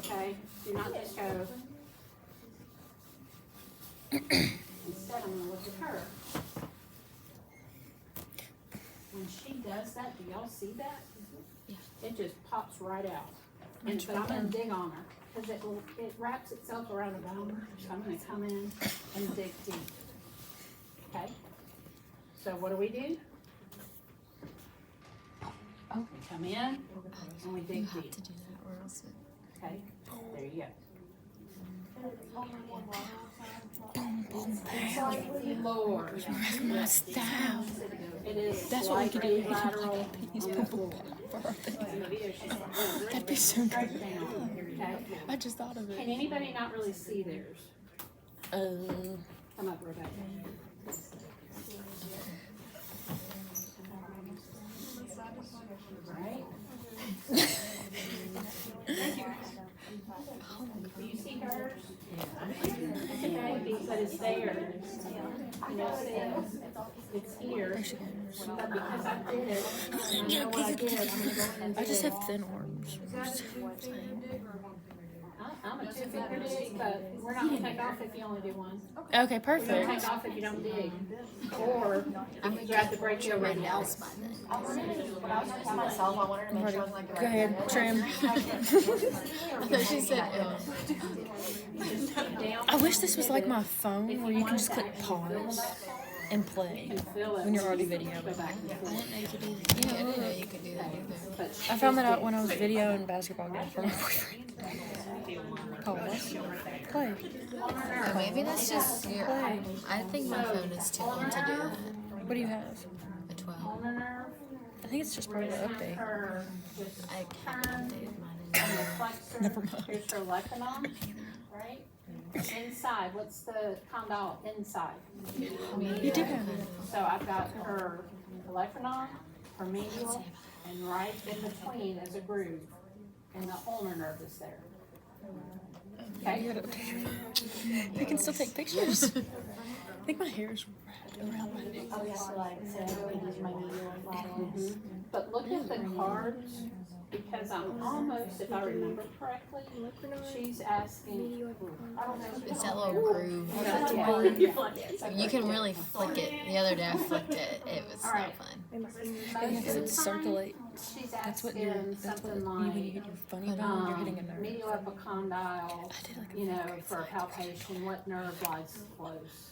okay? Do not just go. Instead, I'm gonna look at her. When she does that, do y'all see that? Yeah. It just pops right out. And but I'm gonna dig on her, because it wraps itself around a bone. So I'm gonna come in and dig deep. Okay? So what do? We come in and we dig You have deep. to do that or else it... Okay? There you go. Lord. My style. It is That's what we could do. slightly lateral He's on the floor. That'd be so good. Okay? I just thought of Can it. anybody not really see theirs? Come up, Rebecca. Right? Do you see hers? It's okay, but it's there. You know, it's here. But because I did it, I know what I did. I'm gonna go in and I just dig. have thin arms. I'm a two-finger dig, but we're not gonna take off if you only do one. Okay, We're gonna perfect. take off if you don't dig. Or if you have to break your Ready else. else by then. When I was gonna tell myself, I wanted to make sure I was like the Go right ahead, trim. I thought she said, I wish this was like my phone where you can just click pause and play when you're already videoing. I didn't know you could do that. Yeah, I didn't know you could do that either. I found that out when I was videoing basketball games for my boyfriend. Pause. Play. Or maybe that's just your. I think my phone is too old to do that. What do you have? A 12. Ulnar nerve, I think it's just part of the update. her just I haven't updated mine in and the years. flexor. Never mind. Here's her lectinon, right? Inside, what's the condyle inside? You do have it. So I've got her lectinon, her medial, and right in between is a groove, and the ulnar nerve is there. Okay? I can still take pictures. I think my hair is wrapped around my neck. Oh, yeah, so like, so we use my medial and lateral. But look at the cards, because I'm almost, if I remember correctly, she's asking, I don't know. It's that little groove. You can really flick it. The other day I flicked it. It was All right. not fun. Yeah, because it circulates. She's That's what you're. asking That's what something when you like, get your funny bone, you're hitting a nerve. medial epicondyle, I did like a you know, great for palpation, what nerve lies close?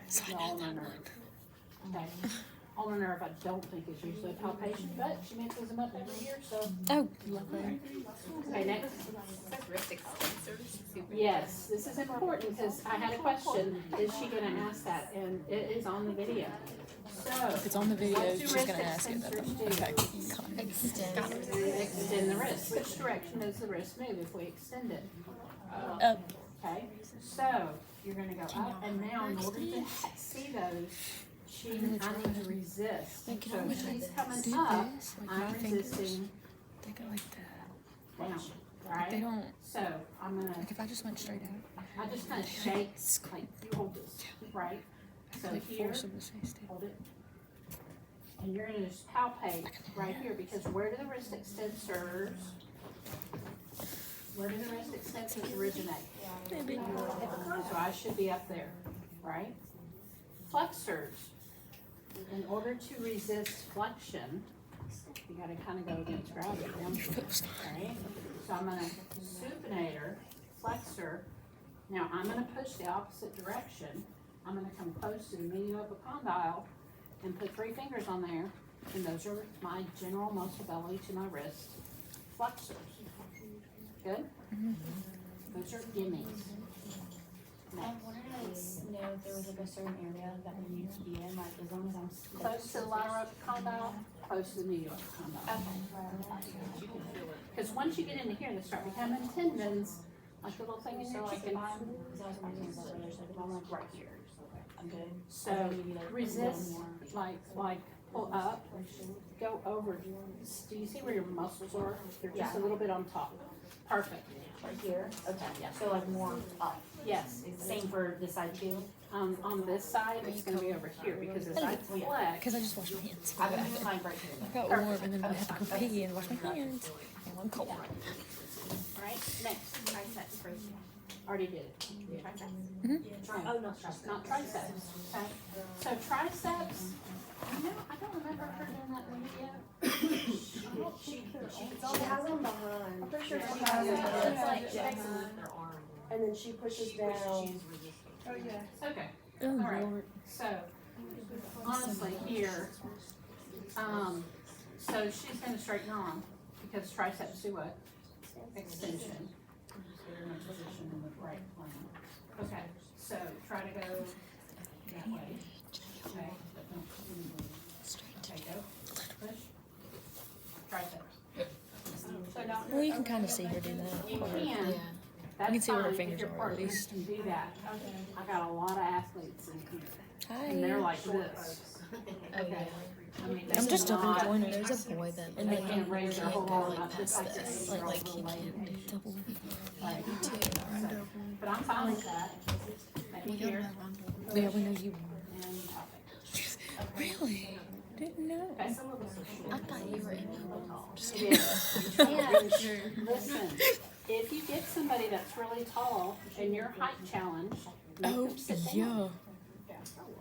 So The I know ulnar that nerve. Okay. Ulnar nerve, I don't think is usually a palpation, but she mixes them up every year, so. Oh, lovely. Okay, next. Yes, this is important because I had a question. Is she gonna ask that? And it is on the video. So. If it's on the video, what do she's wrist gonna ask it. That's extensors okay. do? Extend the wrist. Which direction does the wrist move if we extend it? Up. Okay, so you're gonna go up, and now in order to see those, I need to resist. So she's coming Do up, this, like I'm my fingers. resisting They go like that. down, They right? don't. So I'm gonna, Like if I just went straight out, I just kind of shake, like you hold this, right? So like here, force them to stay still. hold it. And you're gonna just palpate right here, because where do the wrist extensors, where do the wrist extensors originate? Maybe. So I should be up there, right? Flexors, in order to resist flexion, you gotta kind of go against gravity, right? So I'm gonna supinator, flexor. Now I'm gonna push the opposite direction. I'm gonna come close to the medial epicondyle and put 3 fingers on there, and those are my general muscle belly to my wrist. Flexors. Good? Those are gimmies. I wanted to know if there was like a certain area that we need to be in, like as long as I'm Close to the lateral epicondyle, close to the medial epicondyle. Okay. Because once you get into here, they start becoming tendons, like the little thing in So your like if chicken. I'm, because I was wondering about the other side, if I'm like right here, I'm good. So Maybe like a resist, little more. like pull up, go over. Do you see where your muscles are? They're just a Yeah. little bit on top. Perfect. Right here? Okay, yeah, so like more up. Yes. Same for this side too? On this side, it's gonna be over here, because as I flex, Because I just washed my hands. I've been doing mine right here. I got warm and then I had to go pee and wash my hands. And I'm cold. right? Next, Triceps for already did it. triceps. Oh, no, triceps. Not triceps, okay? So triceps, I don't remember her doing that one yet. She has them behind. I'm pretty sure she has them. It's like she makes them with their arm. And then she pushes down. Oh, yeah. Okay, all right. So, honestly, here, so she's gonna straighten her arm because triceps do what? Extension. Get her in a position in the right plane. Okay, so try to go that way. Okay, but don't okay, go. Push. Triceps. So don't. Well, you can kind of see her do that. You Or- can. Yeah. That's You can see where her fine if fingers your are, at partner least. can do that. I got a lot of athletes in here, Hi. and they're like this. Oh Okay. yeah. I mean, I'm just double not, jointed. There's a boy that they like can't raise their whole go arm like up just past like this. this. Like he can't do Double. Right. too. But I'm fine with that. Maybe here Yeah, we know you. and up. Really? Didn't know. Okay. I thought you were in It is. And listen, if you get somebody that's really tall and you're height challenged, make Oh, them sit down. yeah.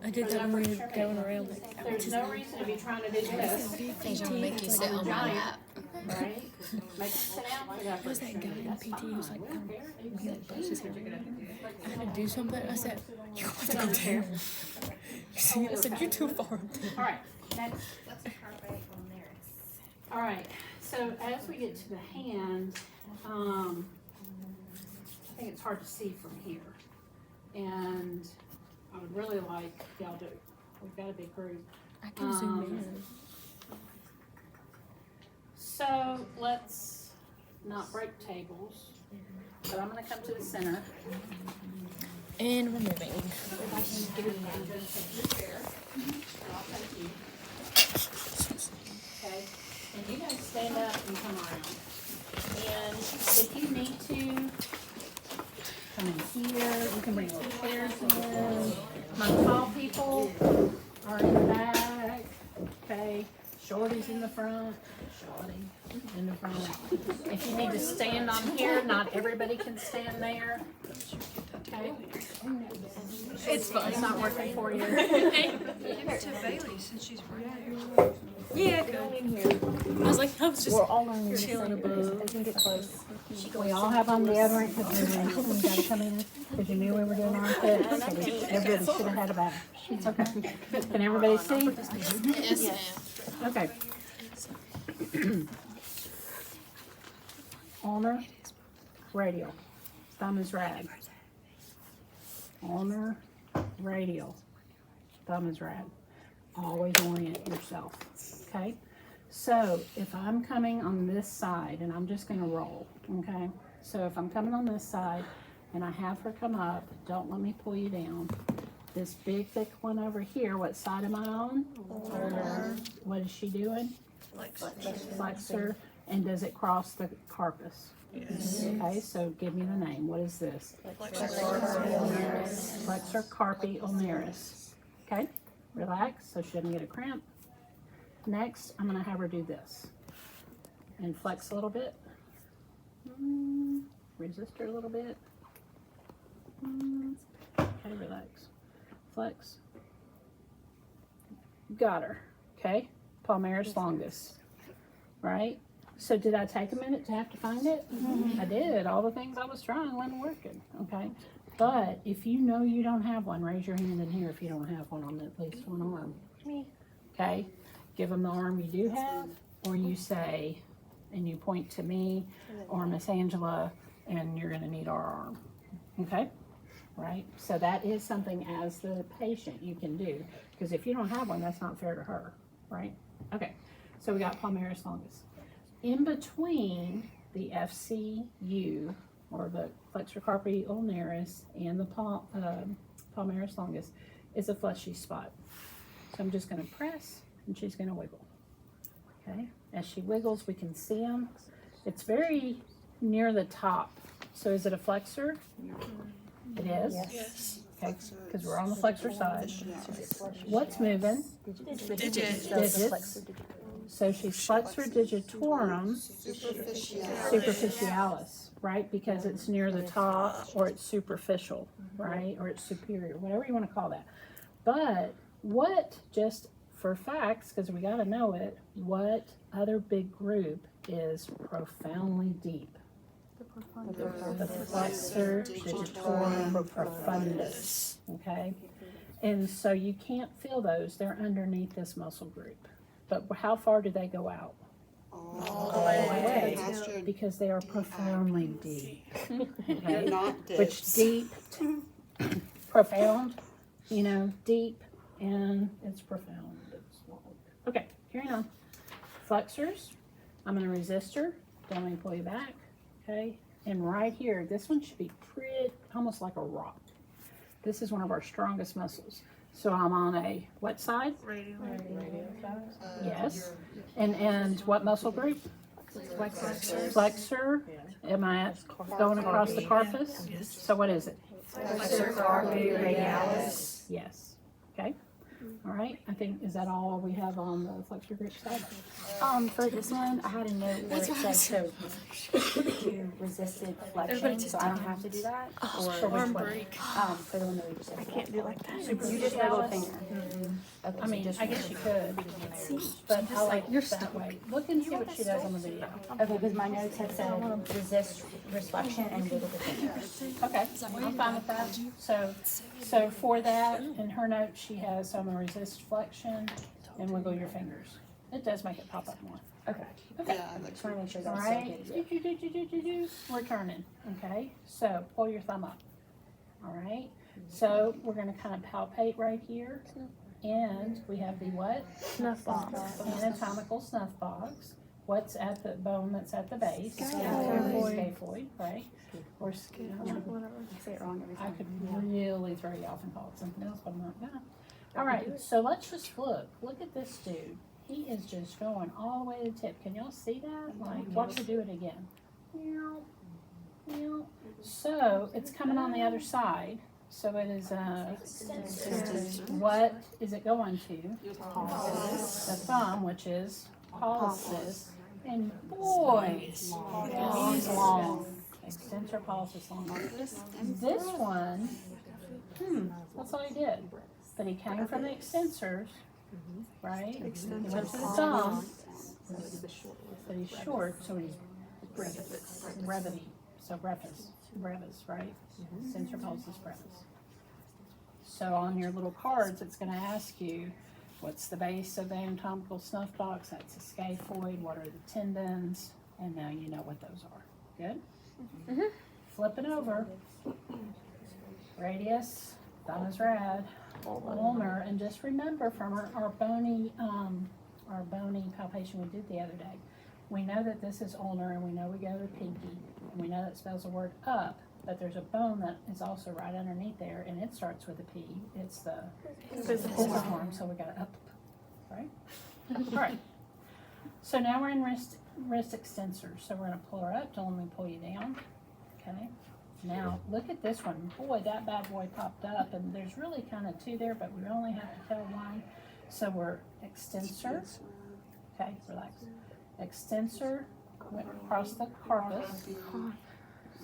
I did that when we were going around. Like, There's no reason to be trying to do this, They're gonna make you sit on my lap. right? Make them sit down for that. was that guy in That's PT who was fine. like, he like brushed his hair. I had to do something. I said, you have to go down. You see, I said, you're too far up there. All right, next. All right, so as we get to the hand, I think it's hard to see from here. And I would really like y'all to, we've got a big group. I can zoom in. So let's not break tables, but I'm gonna come to the center. And we're moving. I'll take you. Okay, and you guys stand up and come around. And if you need to, come in here, you can bring little chairs in. My tall people are in the back, okay? Shorty's in the front, shorty in the front. If you need to stand on here, not everybody can stand there. Okay? It's fine. It's not working for you. Give it to Bailey since she's right here. Yeah, go in here. I was like, I was just all learning chilling above. As we get close. We all have on deodorant because we gotta come in, because you knew we were doing our fit. So everybody should have had a bath. It's okay. Can everybody see? Yes, ma'am. Okay. Ulnar, radial. Thumb is rad. Ulnar, radial. Thumb is rad. Always orient yourself, okay? So if I'm coming on this side, and I'm just gonna roll, okay? So if I'm coming on this side and I have her come up, don't let me pull you down. This big thick one over here, what side am I on? What is she doing? Flexor. And does it cross the carpus? Yes. Okay, so give me the name. What is this? Flexor carpi ulnaris. Okay, relax so she doesn't get a cramp. Next, I'm gonna have her do this. And flex a little bit. Resist her a little bit. Okay, relax. Flex. Got her. Okay, palmaris longus. Right? So did I take a minute to have to find it? I did. All the things I was trying wasn't working. Okay. But if you know you don't have one, raise your hand in here if you don't have one on at least one arm. Okay. Give them the arm you do have, or you say, and you point to me or Miss Angela, and you're going to need our arm. Okay. Right. So that is something as the patient you can do, because if you don't have one, that's not fair to her. Right. Okay. So we got palmaris longus. In between the FCU, or the flexor carpi ulnaris, and the palmaris longus, is a fleshy spot. So I'm just going to press, and she's going to wiggle. Okay. As she wiggles, we can see them. It's very near the top. So is it a flexor? It is? Yes. Okay, because we're on the flexor side. What's moving? Digits. Digits. So she's flexor digitorum superficialis. right? Because it's near the top, or it's superficial, right? Or it's superior, whatever you want to call that. But what, just for facts, because we got to know it, what other big group is profoundly deep? The flexor digitorum profundus, okay? And so you can't feel those, they're underneath this muscle group. But how far do they go out? All the way. Past your Because they are profoundly deep. You're Okay? not Which dips. deep, profound, you know, deep, and it's profound. It's long. Okay, carrying on. Flexors, I'm going to resistor. Don't let me pull you back. Okay, and right here, this one should be pretty, almost like a rock. This is one of our strongest muscles. So I'm on a what side? Radio. Yes. And what muscle group? Flexor. Am I going across the carpus? So what is it? Flexor carpi radialis. Yes. Okay. All right. I think, is that all we have on the flexor group side? For this one, I had a note where it said to resisted flexion, so I don't have to do that. For Or which one? for the one that we just did. I can't do like that. You Super just have a little radialis? finger. Okay, I so mean, just I guess you could, but I like that way. Look and see what she does on the video. Okay, because my notes had said resist flexion and wiggle the fingers. Okay, I'm fine with that. So for that, in her note, she has, so I'm gonna resist flexion and wiggle your fingers. It does make it pop up more. Okay. Okay. Yeah, I like Just want to make sure All that's right, okay. we're turning, okay? So pull your thumb up. All right, so we're gonna kind of palpate right here. And we have the what? Snuff box. Anatomical snuff box. What's at the bone that's at the base? Scaphoid, right? Or I say it wrong every I time. could really throw you off and call it something else, but I'm not gonna. All right, so let's just look. Look at this dude. He is just going all the way to the tip. Can y'all see that? Like, watch her do it again. Meow, meow. So it's coming on the other side. So it is what is it going to? The thumb, which is pollicis. And boy, he's long. Extensor pollicis long. This one, that's all he did. But he came from the extensors, right? He went to the thumb, but he's short, so he's brevity. So brevis, right? Extensor pollicis brevis. So on your little cards, it's going to ask you, what's the base of the anatomical snuff box? That's a scaphoid. What are the tendons? And now you know what those are. Good? Flip it over. Radius, thumb is rad. Ulnar, and just remember from our bony palpation we did the other day, we know that this is ulnar, and we know we go to pinky, and we know that spells the word up, but there's a bone that is also right underneath there, and it starts with a P. It's the physical arm, so we got up, right? All right. So now we're in wrist extensor. So we're gonna pull her up. Don't let me pull you down. Okay. Now look at this one. Boy, that bad boy popped up, and there's really kind of two there, but we only have to tell one. So we're extensor. Okay, relax. Extensor went across the carpus.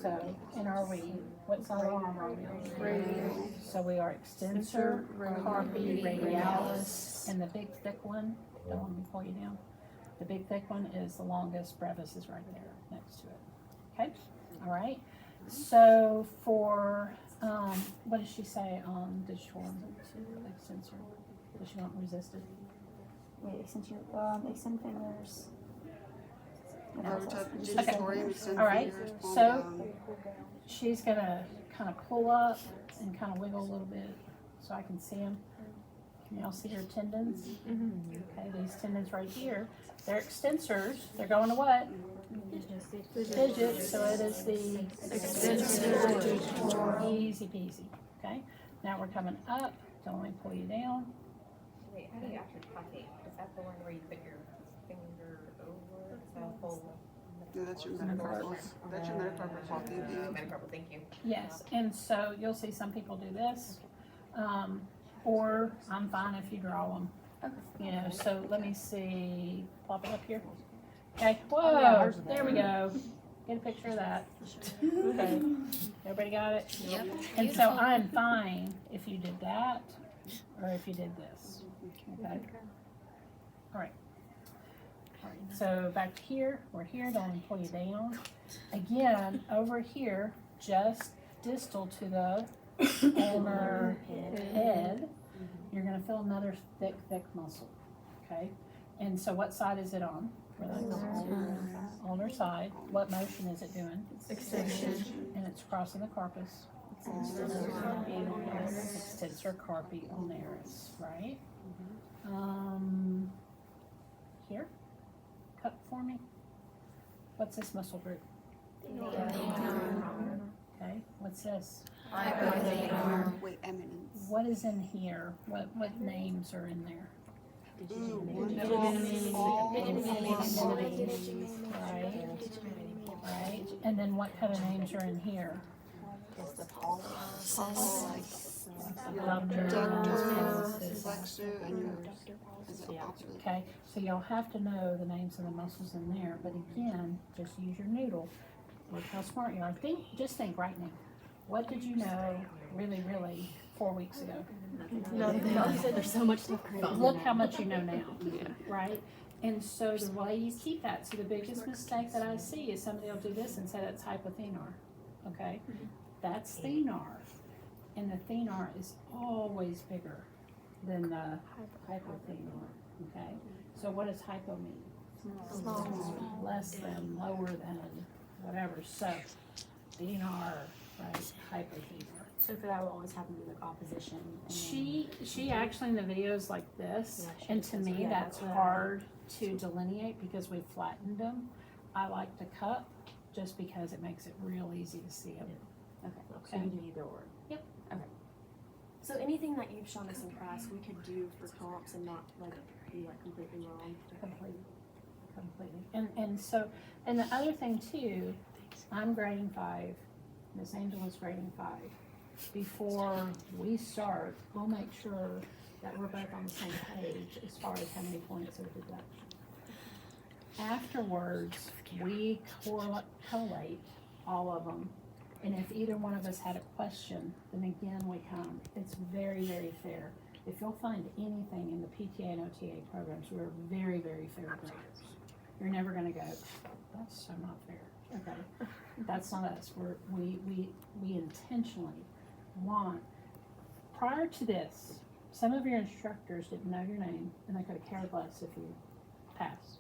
So, and are we, what side of the arm are we on? Radial. So we are extensor, carpi, radialis, and the big thick one, don't let me pull you down. The big thick one is the longest, brevis is right there next to it. Okay, all right. So for, what does she say on digitorum? Extensor. Does she want resisted? Wait, extend fingers. All right, so she's gonna kind of pull up and kind of wiggle a little bit so I can see them. Can y'all see her tendons? Okay, these tendons right here, they're extensors. They're going to what? Digits, so it is the extensor. Easy peasy, okay? Now we're coming up. Don't let me pull you down. Wait, how do you actually palpate? Is that the one where you put your finger over? Is that a full? No, that's your metacarpals. That's your metacarpal palpation. Metacarpal, thank you. Yes, and so you'll see some people do this, or I'm fine if you draw them. You know, so let me see, plop it up here. Okay, whoa, there we go. Get a picture of that. Okay. Everybody got it? Yep. And so I'm fine if you did that or if you did this. Okay? All right. All right. So back to here, we're here, don't pull you down. Again, over here, just distal to the ulnar head, you're gonna feel another thick muscle. Okay? And so what side is it on? Ulnar side. What motion is it doing? Extension. And it's crossing the corpus. Extensor carpi ulnaris, right? Here, cut for me. What's this muscle group? Okay, what's this? Wait, eminence. What is in here? What names are in there? Right, and then what kind of names are in here? Okay, so you'll have to know the names of the muscles in there, but again, just use your noodle. Look how smart you are. Just think right now. What did you know really 4 weeks ago? There's so much stuff. Look how much you know now, right? And so the way you keep that, so the biggest mistake that I see is somebody will do this and say that's hypothenar, okay? That's thenar, and the thenar is always bigger than the hypothenar, okay? So what does hypo mean? Small. Less than, lower than, whatever, so thenar, right, hypothenar. So for that, we'll always have them do like opposition. And She actually in the videos like this, Yeah, she and does. to me Yeah, that's that's what I- hard to delineate because we flattened them. I like to cup just because it makes it real easy to see them. Okay. So you do either or. Yep. Okay. So anything that you've shown us in class, we could do for comps and not like be like completely wrong. Completely. And so, and the other thing too, I'm grading 5, Miss Angela's grading 5. Before we start, we'll make sure that we're both on the same page as far as how many points of deduction. Afterwards, we collate all of them, and if either one of us had a question, then again we come. It's very fair. If you'll find anything in the PTA and OTA programs, we're very fair graders. You're never gonna go, that's so not fair. Okay, that's not us. We intentionally want. Prior to this, some of your instructors didn't know your name, and they could have cared less if you passed.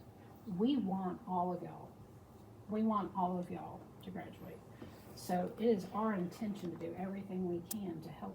We want all of y'all. We want all of y'all to graduate. So it is our intention to do everything we can to help